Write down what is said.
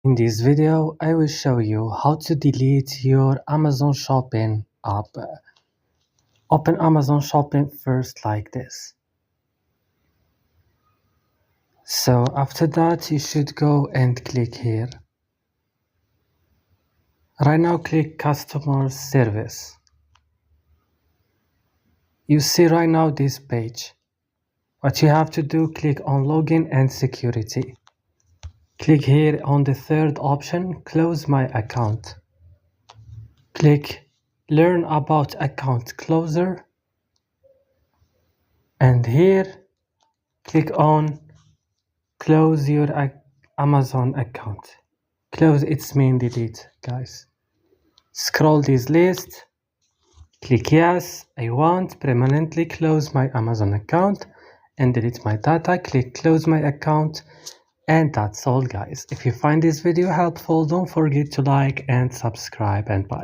In this video, I will show you how to delete your Amazon Shopping app. Open Amazon Shopping first like this. So after that, you should go and click here. Right now, click Customer Service. You see right now this page. What you have to do, click on Login and Security. Click here on the third option, Close My Account. Click Learn About Account Closer. And here, click on Close Your Amazon account. Close, it's mean delete, guys. Scroll this list. Click yes, I want permanently close my Amazon account and delete my data. Click close my account. And that's all, guys. If you find this video helpful, don't forget to like and subscribe, and bye.